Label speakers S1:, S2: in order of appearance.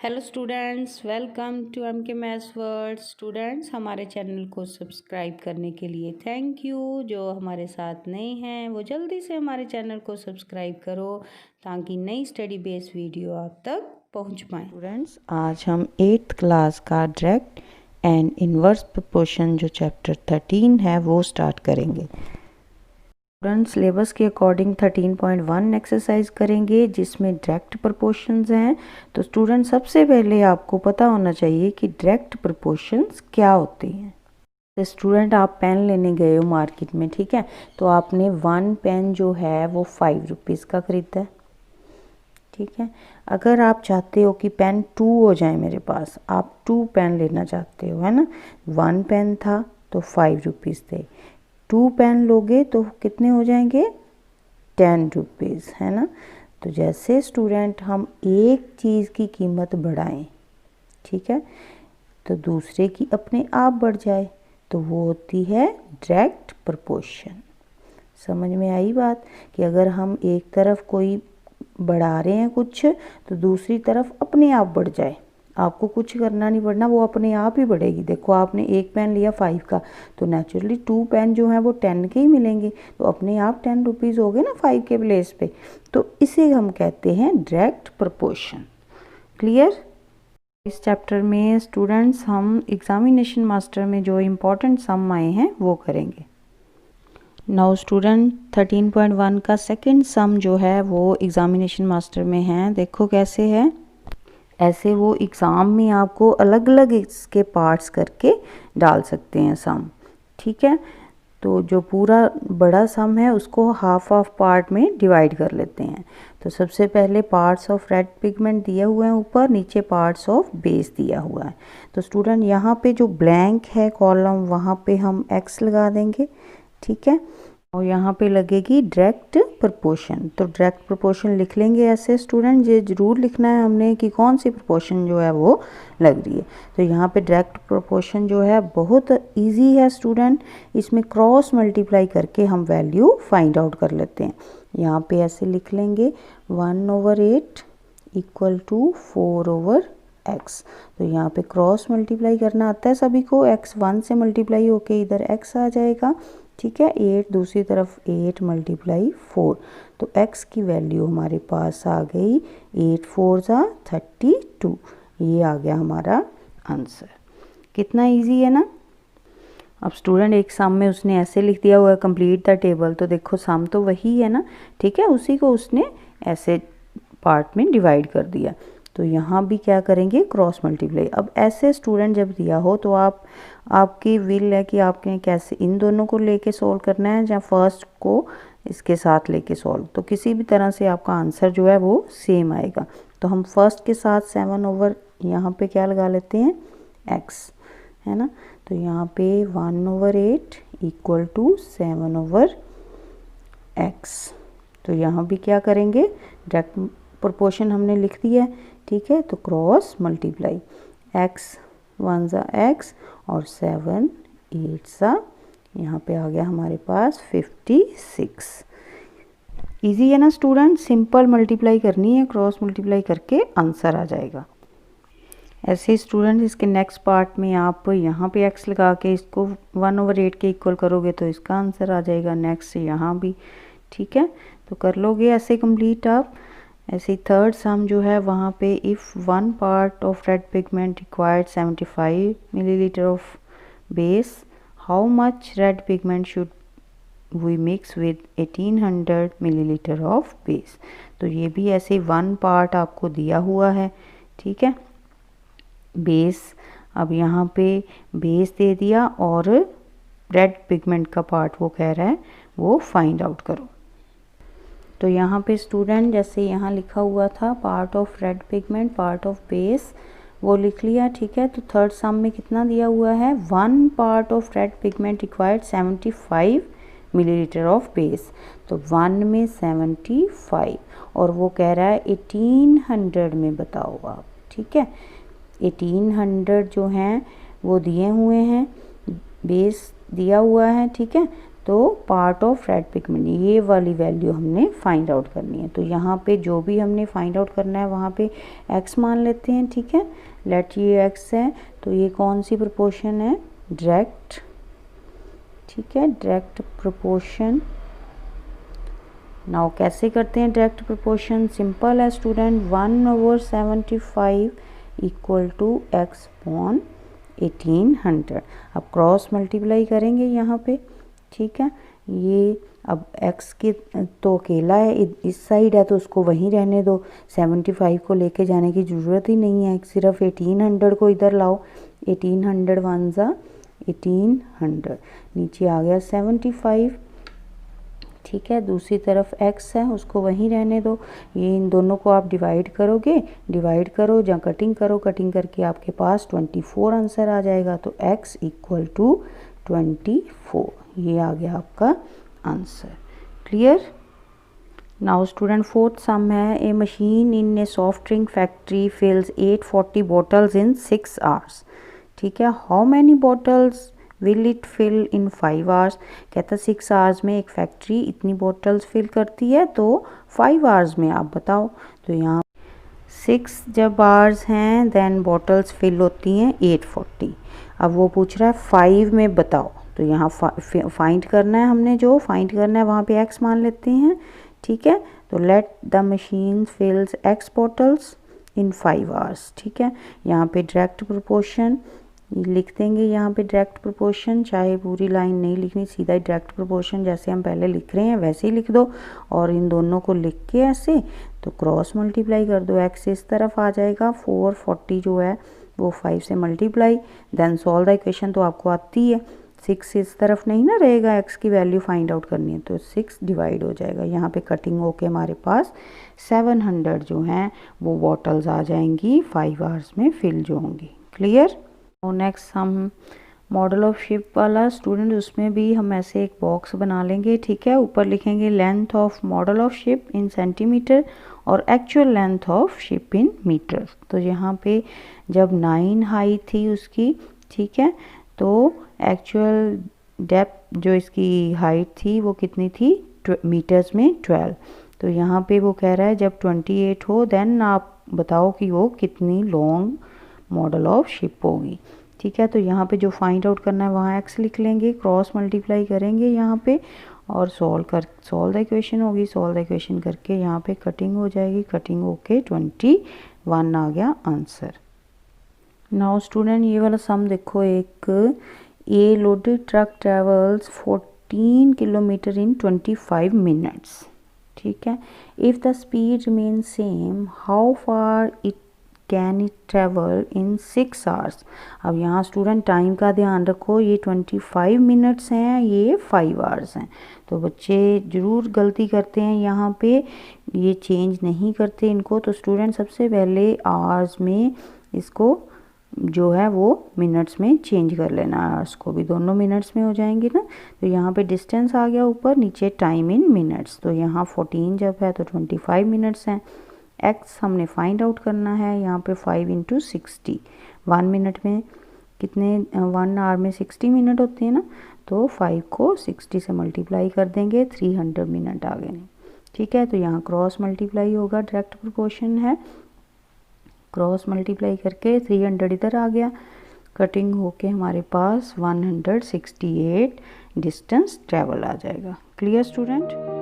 S1: Hello students, welcome to M K maths world. Students, हमारे channel को subscribe करने के लिए थैंक यू। जो हमारे साथ नए हैं वो जल्दी से हमारे चैनल को सब्सक्राइब करो ताकि नई स्टडी बेस्ड वीडियो आप तक पहुंच पाए। स्टूडेंट्स, आज हम 8th क्लास का डायरेक्ट एंड इनवर्स प्रोपोर्शन जो चैप्टर 13 है वो स्टार्ट करेंगे। स्टूडेंट, सिलेबस के अकॉर्डिंग 13.1 एक्सरसाइज करेंगे जिसमें डायरेक्ट प्रोपोर्शंस हैं। तो स्टूडेंट, सबसे पहले आपको पता होना चाहिए कि डायरेक्ट प्रोपोर्शंस क्या होते हैं। तो स्टूडेंट, आप पेन लेने गए हो मार्केट में, ठीक है, तो आपने 1 पेन जो है वो 5 रुपीज़ का ख़रीदा है, ठीक है। अगर आप चाहते हो कि पेन 2 हो जाए मेरे पास, आप 2 पेन लेना चाहते हो, है ना। 1 पेन था तो 5 रुपीज़ थे, 2 पेन लोगे तो कितने हो जाएंगे, 10 रुपीज़, है ना। तो जैसे स्टूडेंट हम एक चीज़ की कीमत बढ़ाएं, ठीक है, तो दूसरे की अपने आप बढ़ जाए, तो वो होती है डायरेक्ट प्रोपोर्शन। समझ में आई बात कि अगर हम एक तरफ कोई बढ़ा रहे हैं कुछ तो दूसरी तरफ अपने आप बढ़ जाए, आपको कुछ करना नहीं पड़ना, वो अपने आप ही बढ़ेगी। देखो, आपने एक पेन लिया 5 का तो नेचुरली 2 पेन जो है वो 10 के ही मिलेंगे, तो अपने आप 10 रुपीज़ हो गए ना 5 के प्लेस पे। तो इसे हम कहते हैं डायरेक्ट प्रोपोर्शन। क्लियर। इस चैप्टर में स्टूडेंट्स हम एग्जामिनेशन मास्टर में जो इम्पोर्टेंट सम आए हैं वो करेंगे। नाउ स्टूडेंट, 13.1 का सेकंड सम जो है वो एग्जामिनेशन मास्टर में है। देखो कैसे है, ऐसे वो एग्ज़ाम में आपको अलग अलग इसके पार्ट्स करके डाल सकते हैं सम, ठीक है। तो जो पूरा बड़ा सम है उसको हाफ ऑफ पार्ट में डिवाइड कर लेते हैं। तो सबसे पहले पार्ट्स ऑफ रेड पिगमेंट दिए हुए हैं ऊपर, नीचे पार्ट्स ऑफ बेस दिया हुआ है। तो स्टूडेंट, यहाँ पे जो ब्लैंक है कॉलम वहाँ पे हम एक्स लगा देंगे, ठीक है, और यहाँ पे लगेगी डायरेक्ट प्रोपोर्शन। तो डायरेक्ट प्रोपोर्शन लिख लेंगे ऐसे। स्टूडेंट, ये ज़रूर लिखना है हमने कि कौन सी प्रोपोर्शन जो है वो लग रही है। तो यहाँ पे डायरेक्ट प्रोपोर्शन जो है बहुत इजी है स्टूडेंट, इसमें क्रॉस मल्टीप्लाई करके हम वैल्यू फाइंड आउट कर लेते हैं। यहाँ पे ऐसे लिख लेंगे 1/8 इक्वल टू 4/x। तो यहाँ पे क्रॉस मल्टीप्लाई करना आता है सभी को, x 1 से मल्टीप्लाई होके इधर x आ जाएगा, ठीक है। 8 दूसरी तरफ 8 × 4, तो x की वैल्यू हमारे पास आ गई 8 4 32। ये आ गया हमारा आंसर। कितना इजी है ना। अब स्टूडेंट, एक सम में उसने ऐसे लिख दिया हुआ है कंप्लीट द टेबल, तो देखो सम तो वही है ना, ठीक है, उसी को उसने ऐसे पार्ट में डिवाइड कर दिया। तो यहाँ भी क्या करेंगे, क्रॉस मल्टीप्लाई। अब ऐसे स्टूडेंट जब दिया हो तो आपकी विल है कि आपने कैसे इन दोनों को लेके सॉल्व करना है या फर्स्ट को इसके साथ लेके सॉल्व, तो किसी भी तरह से आपका आंसर जो है वो सेम आएगा। तो हम फर्स्ट के साथ 7 यहाँ पे क्या लगा लेते हैं, x, है ना। तो यहाँ पे 1/8 इक्वल टू 7/x। तो यहाँ भी क्या करेंगे, डायरेक्ट प्रोपोर्शन हमने लिख दिया है, ठीक है। तो क्रॉस मल्टीप्लाई, x 1 x और 7 8 यहाँ पे आ गया हमारे पास 56। इजी है ना स्टूडेंट, सिंपल मल्टीप्लाई करनी है, क्रॉस मल्टीप्लाई करके आंसर आ जाएगा। ऐसे ही स्टूडेंट, इसके नेक्स्ट पार्ट में आप यहाँ पे x लगा के इसको 1/8 के इक्वल करोगे तो इसका आंसर आ जाएगा। नेक्स्ट यहाँ भी, ठीक है, तो कर लोगे ऐसे कंप्लीट आप। ऐसे ही थर्ड सम जो है वहाँ पे if 1 part of red pigment required 75 millilitre of base, how much red pigment should we mix with 1800 millilitre of base. तो ये भी ऐसे 1 पार्ट आपको दिया हुआ है, ठीक है, बेस। अब यहाँ पे बेस दे दिया और रेड पिगमेंट का पार्ट वो कह रहा है वो फाइंड आउट करो। तो यहाँ पे स्टूडेंट, जैसे यहाँ लिखा हुआ था part of red pigment, part of base, वो लिख लिया, ठीक है। तो थर्ड सम में कितना दिया हुआ है, 1 part of red pigment required 75 millilitre of base. तो 1 में 75 और वो कह रहा है 1800 में बताओ आप, ठीक है। 1800 जो हैं वो दिए हुए हैं, बेस दिया हुआ है, ठीक है। तो पार्ट ऑफ रेड पिगमेंट, ये वाली वैल्यू हमने फाइंड आउट करनी है। तो यहाँ पे जो भी हमने फाइंड आउट करना है वहाँ पे x मान लेते हैं, ठीक है। लेट ये x है, तो ये कौन सी प्रोपोर्शन है, डायरेक्ट, ठीक है, डायरेक्ट प्रोपोर्शन। नाउ कैसे करते हैं डायरेक्ट प्रोपोर्शन, सिंपल है student, 1/75 equal to x upon 1800। अब क्रॉस मल्टीप्लाई करेंगे यहाँ पे, ठीक है। ये अब x के तो अकेला है, इस साइड है तो उसको वहीं रहने दो, 75 को लेके जाने की ज़रूरत ही नहीं है, सिर्फ 1800 को इधर लाओ, 1800 वन ज़ा 1800, नीचे आ गया 75, ठीक है। दूसरी तरफ x है उसको वहीं रहने दो, ये इन दोनों को आप डिवाइड करोगे, डिवाइड करो या कटिंग करो, कटिंग करके आपके पास 24 आंसर आ जाएगा। तो x इक्वल टू 24, ये आ गया आपका answer. Clear. Now student fourth sum है, a machine in a soft drink factory fills 840 bottles in 6 hours, ठीक है। How many bottles will it fill in 5 hours. कहता 6 आवर्स में एक फैक्ट्री इतनी बॉटल्स फिल करती है, तो 5 आवर्स में आप बताओ। तो यहाँ 6 जब आवर्स हैं देन बॉटल्स फिल होती हैं 840। अब वो पूछ रहा है 5 में बताओ, तो यहाँ फाइंड करना है, हमने जो फाइंड करना है वहाँ पे x मान लेते हैं, ठीक है। तो let the machine fills x bottles in 5 hours, ठीक है। यहाँ पे डायरेक्ट प्रोपोर्शन लिख देंगे, यहाँ पे डायरेक्ट प्रोपोर्शन, चाहे पूरी लाइन नहीं लिखनी, सीधा ही डायरेक्ट प्रोपोर्शन जैसे हम पहले लिख रहे हैं वैसे ही लिख दो, और इन दोनों को लिख के ऐसे तो क्रॉस मल्टीप्लाई कर दो, x इस तरफ आ जाएगा, 440 जो है वो 5 से multiply, then solve the equation, तो आपको आती है, 6 इस तरफ नहीं ना रहेगा, x की वैल्यू फाइंड आउट करनी है, तो 6 डिवाइड हो जाएगा, यहाँ पे कटिंग होके हमारे पास 700 जो हैं वो बॉटल्स आ जाएंगी, 5 आवर्स में फिल जो होंगी। क्लियर। और नेक्स्ट हम मॉडल ऑफ शिप वाला स्टूडेंट, उसमें भी हम ऐसे एक बॉक्स बना लेंगे, ठीक है। ऊपर लिखेंगे length of model of ship in centimetre और actual length of ship in metre. तो यहाँ पे जब 9 हाइट थी उसकी, ठीक है, तो एक्चुअल डेप्थ जो इसकी हाइट थी वो कितनी थी, मीटर्स में 12। तो यहाँ पे वो कह रहा है जब 28 हो देन आप बताओ कि वो कितनी लॉन्ग मॉडल ऑफ शिप होगी, ठीक है। तो यहाँ पे जो फाइंड आउट करना है वहाँ x लिख लेंगे, क्रॉस मल्टीप्लाई करेंगे यहाँ पे और सॉल्व द इक्वेशन होगी, सॉल्व द इक्वेशन करके यहाँ पे कटिंग हो जाएगी, कटिंग होके 21 आ गया आंसर। नाउ स्टूडेंट ये वाला सम देखो, एक a loaded truck travels 14 kilometre in 25 minutes, ठीक है। If the speed remain same how far it can it travel in 6 hours. अब यहाँ स्टूडेंट टाइम का ध्यान रखो, ये 25 मिनट्स हैं, ये 5 आवर्स हैं, तो बच्चे ज़रूर गलती करते हैं यहाँ पे, ये चेंज नहीं करते इनको। तो स्टूडेंट सबसे पहले आवर्स में इसको जो है वो मिनट्स में चेंज कर लेना, आवर्स को भी दोनों मिनट्स में हो जाएंगे ना। तो यहाँ पे डिस्टेंस आ गया ऊपर, नीचे टाइम इन मिनट्स, तो यहाँ 14 जब है तो 25 मिनट्स हैं। x हमने फाइंड आउट करना है, यहाँ पे 5 × 60, 1 मिनट में कितने, 1 आवर में 60 मिनट होते हैं ना, तो 5 को 60 से मल्टीप्लाई कर देंगे, 300 मिनट आ गए, ठीक है। तो यहाँ क्रॉस मल्टीप्लाई होगा, डायरेक्ट प्रोपोर्शन है, क्रॉस मल्टीप्लाई करके 300 इधर आ गया, कटिंग होके हमारे पास 168 डिस्टेंस ट्रेवल आ जाएगा। Clear student.